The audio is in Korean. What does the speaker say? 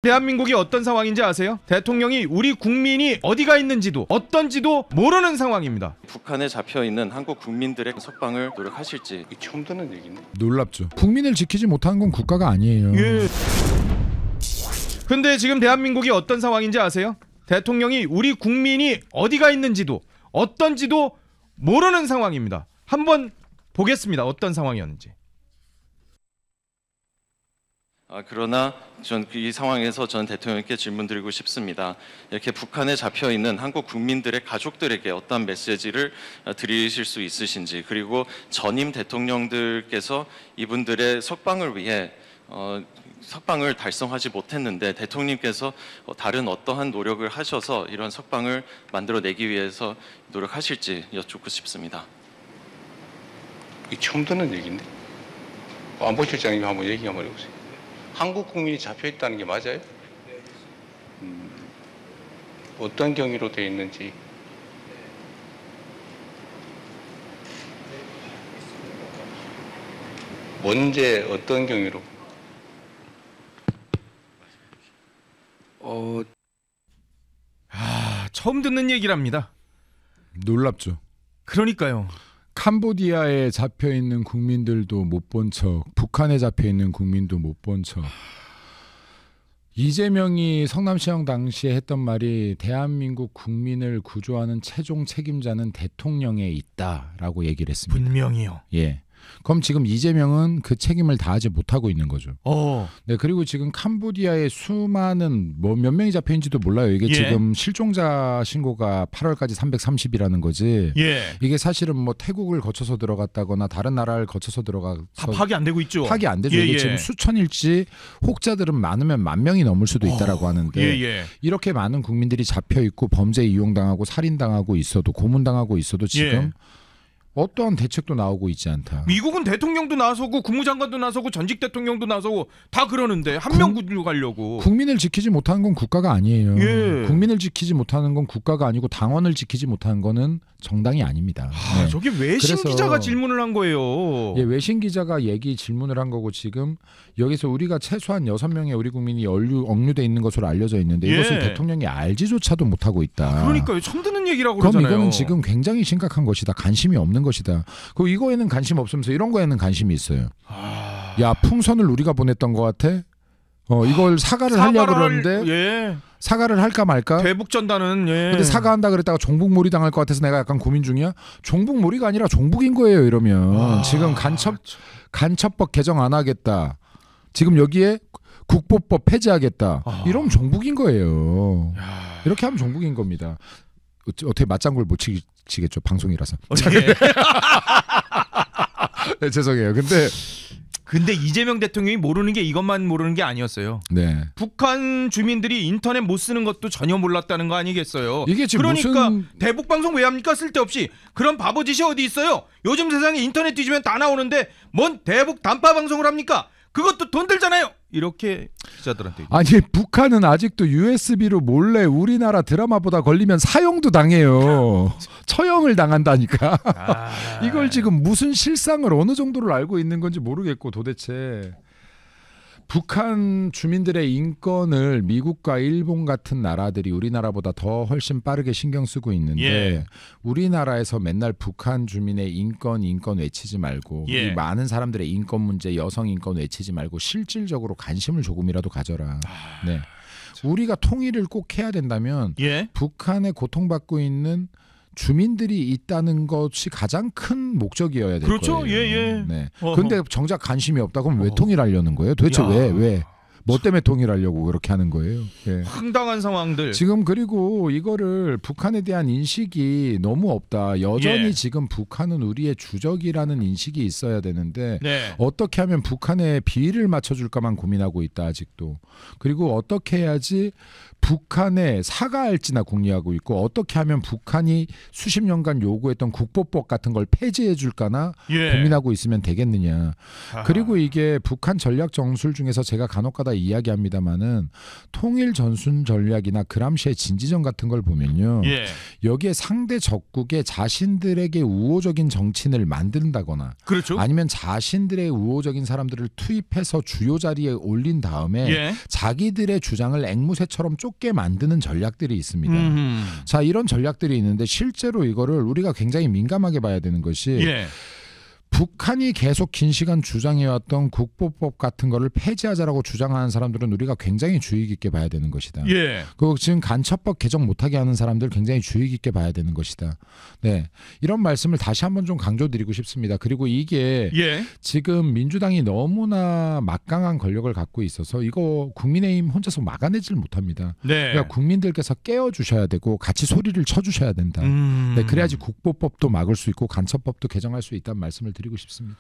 대한민국이 어떤 상황인지 아세요? 대통령이 우리 국민이 어디가 있는지도 어떤지도 모르는 상황입니다. 북한에 잡혀있는 한국 국민들의 석방을 노력하실지. 처음 듣는 얘기네. 놀랍죠. 국민을 지키지 못하는 건 국가가 아니에요. 예. 근데 지금 대한민국이 어떤 상황인지 아세요? 대통령이 우리 국민이 어디가 있는지도 어떤지도 모르는 상황입니다. 한번 보겠습니다. 어떤 상황이었는지. 그러나 전 이 상황에서 전 대통령께 질문드리고 싶습니다. 이렇게 북한에 잡혀 있는 한국 국민들의 가족들에게 어떤 메시지를 드리실 수 있으신지, 그리고 전임 대통령들께서 이분들의 석방을 위해 석방을 달성하지 못했는데 대통령께서 다른 어떠한 노력을 하셔서 이런 석방을 만들어내기 위해서 노력하실지 여쭙고 싶습니다. 처음 듣는 얘기인데. 안보실장님 한번 얘기 한번 해보세요. 한국 국민이 잡혀 있다는 게 맞아요? 어떤 경위로 되어 있는지. 언제 어떤 경위로? 처음 듣는 얘기랍니다. 놀랍죠. 그러니까요. 캄보디아에 잡혀 있는 국민들도 못 본 척, 북한에 잡혀 있는 국민도 못 본 척. 이재명이 성남시장 당시에 했던 말이 대한민국 국민을 구조하는 최종 책임자는 대통령에 있다라고 얘기를 했습니다. 분명히요. 예. 그럼 지금 이재명은 그 책임을 다하지 못하고 있는 거죠. 네, 그리고 지금 캄보디아에 수많은 몇 명이 잡혀있는지도 몰라요. 이게 지금 실종자 신고가 8월까지 330이라는 거지. 이게 사실은 뭐 태국을 거쳐서 들어갔다거나 다른 나라를 거쳐서 들어가서 파악이 안 되고 있죠. 파악이 안 되죠. 이게 지금 수천일지, 혹자들은 많으면 10,000명이 넘을 수도 있다라고 하는데 이렇게 많은 국민들이 잡혀 있고 범죄에 이용당하고 살인당하고 있어도, 고문당하고 있어도 지금 어떠한 대책도 나오고 있지 않다. 미국은 대통령도 나서고 국무장관도 나서고 전직 대통령도 나서고 다 그러는데 한 명 구들고 가려고. 국민을 지키지 못하는 건 국가가 아니에요. 국민을 지키지 못하는 건 국가가 아니고 당원을 지키지 못하는 거는 정당이 아닙니다. 저게 외신 기자가 질문을 한 거예요. 외신 기자가 질문을 한 거고, 지금 여기서 우리가 최소한 6명의 우리 국민이 억류돼 있는 것으로 알려져 있는데 이것을 대통령이 알지조차도 못하고 있다. 그러니까요. 처음 듣는 얘기라고 그럼 그러잖아요. 이거는 지금 굉장히 심각한 것이다. 관심이 없는 것이다. 그리고 이거에는 관심 없으면서 이런 거에는 관심이 있어요. 야, 풍선을 우리가 보냈던 것 같아? 이걸 사과를 하려고 그러는데 사과를 할까 말까? 대북전단은 근데 사과한다 그랬다가 종북몰이 당할 것 같아서 내가 약간 고민 중이야. 종북몰이가 아니라 종북인 거예요. 이러면 지금 간첩법 개정 안 하겠다. 지금 여기에 국보법 폐지하겠다. 이러면 종북인 거예요. 이렇게 하면 종북인 겁니다. 어떻게 맞장구를 못 치겠죠, 방송이라서. 네, 죄송해요. 근데 이재명 대통령이 모르는 게 이것만 모르는 게 아니었어요. 네. 북한 주민들이 인터넷 못 쓰는 것도 전혀 몰랐다는 거 아니겠어요. 이게 지금 그러니까 대북 방송 왜 합니까? 쓸데없이. 그런 바보짓이 어디 있어요? 요즘 세상에 인터넷 뒤지면 다 나오는데 뭔 대북 단파 방송을 합니까? 그것도 돈 들잖아요. 이렇게 기자들한테. 아니, 북한은 아직도 USB로 몰래 우리나라 드라마보다 걸리면 사형도 당해요. 처형을 당한다니까. 이걸 지금 무슨 실상을 어느 정도를 알고 있는 건지 모르겠고, 도대체 북한 주민들의 인권을 미국과 일본 같은 나라들이 우리나라보다 더 훨씬 빠르게 신경 쓰고 있는데 우리나라에서 맨날 북한 주민의 인권 외치지 말고 이 많은 사람들의 인권 문제, 여성 인권 외치지 말고 실질적으로 관심을 조금이라도 가져라. 네. 우리가 통일을 꼭 해야 된다면 북한에 고통받고 있는 주민들이 있다는 것이 가장 큰 목적이어야 될 거예요. 네. 근데 정작 관심이 없다 그러면 왜 통일하려는 거예요? 도대체 왜? 뭐 때문에 통일하려고 그렇게 하는 거예요? 황당한 상황들. 지금 그리고 이거를 북한에 대한 인식이 너무 없다. 여전히 지금 북한은 우리의 주적이라는 인식이 있어야 되는데 어떻게 하면 북한에 비위를 맞춰줄까만 고민하고 있다, 아직도. 그리고 어떻게 해야지 북한에 사과할지나 공리하고 있고 어떻게 하면 북한이 수십 년간 요구했던 국보법 같은 걸 폐지해 줄까나 예. 고민하고 있으면 되겠느냐. 아하. 그리고 이게 북한 전략 정술 중에서 제가 간혹가다 이야기합니다마는 통일 전순 전략이나 그람시의 진지전 같은 걸 보면요. 예. 여기에 상대 적국에 자신들에게 우호적인 정치인을 만든다거나 그렇죠. 아니면 자신들의 우호적인 사람들을 투입해서 주요 자리에 올린 다음에 예. 자기들의 주장을 앵무새처럼 쫓게 만드는 전략들이 있습니다. 자, 이런 전략들이 있는데 실제로 이거를 우리가 굉장히 민감하게 봐야 되는 것이 예. 북한이 계속 긴 시간 주장해왔던 국보법 같은 거를 폐지하자라고 주장하는 사람들은 우리가 굉장히 주의 깊게 봐야 되는 것이다. 예. 그리고 지금 간첩법 개정 못하게 하는 사람들 굉장히 주의 깊게 봐야 되는 것이다. 네, 이런 말씀을 다시 한번 좀 강조드리고 싶습니다. 그리고 이게 예. 지금 민주당이 너무나 막강한 권력을 갖고 있어서 이거 국민의힘 혼자서 막아내질 못합니다. 네. 그러니까 국민들께서 깨워주셔야 되고 같이 소리를 쳐주셔야 된다. 네, 그래야지 국보법도 막을 수 있고 간첩법도 개정할 수 있다는 말씀을 드리고 싶습니다.